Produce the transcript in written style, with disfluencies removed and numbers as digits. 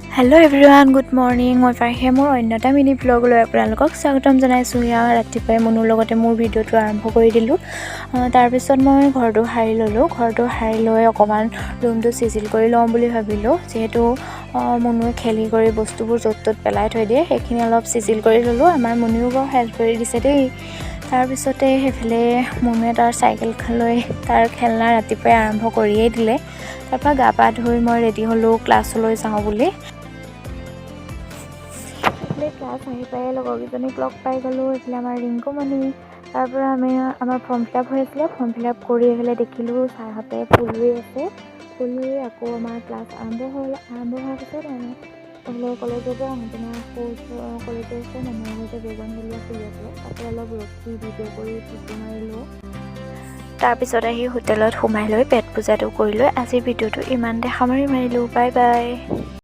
Hello everyone, good morning. মই ফাৰহে মোৰ অন্যটা মিনি ব্লগ লৈ আপোনালোকক স্বাগতম জনাইছোঁ। ৰাতিপুৱাই মনুৰ লগতে মোৰ ভিডিঅ'টো আৰম্ভ কৰি দিলোঁ। তাৰপিছত মই ঘৰটো সাৰি ল'লোঁ। ঘৰটো সাৰি লৈ অকণমান ৰুমটো চিজিল কৰি লওঁ বুলি ভাবিলোঁ। যিহেতু মনুৱে খেলি কৰি বস্তুবোৰ য'ত ত'ত পেলাই থৈ দিয়ে, সেইখিনি অলপ চিজিল কৰি ল'লোঁ। আমাৰ মনুৱেও বাৰু হেল্প কৰি দিছে দেই। তাৰপিছতে সেইফালে মনুৱে তাৰ চাইকেলখন লৈ তাৰ খেলনা ৰাতিপুৱাই আৰম্ভ কৰিয়েই দিলে। তাৰপৰা গা পা ধুই মই ৰেডি হ'লোঁ ক্লাছলৈ যাওঁ বুলি। ক্লাছ আহি পাই লগৰকেইজনীক লগ পাই গ'লোঁ। এইফালে আমাৰ ৰিংকুমণি, তাৰপৰা আমাৰ ফৰ্ম ফিল আপ হৈ আছিলে। ফৰ্ম ফিল আপ কৰি আহিলে দেখিলোঁ ছাৰহঁতে ফুল ৰুই আছে। ফুল ৰুই আকৌ আমাৰ ক্লাছ আৰম্ভ হ'ল। আৰম্ভ হোৱাৰ পিছত এইফালে কলেজৰ পৰা আহোঁতেনে কলেজৰ ওচৰত মানুহৰ ঘৰতে বেগন গলীয়া ফুলি আছিলে। তাতে অলপ ৰখি ভিডিঅ' কৰি ফটো মাৰিলোঁ। তাৰপিছত আহি হোটেলত সোমাই লৈ পেট পূজাটো কৰি লৈ আজিৰ ভিডিঅ'টো ইমানতে সামৰি মাৰিলোঁ। Bye bye.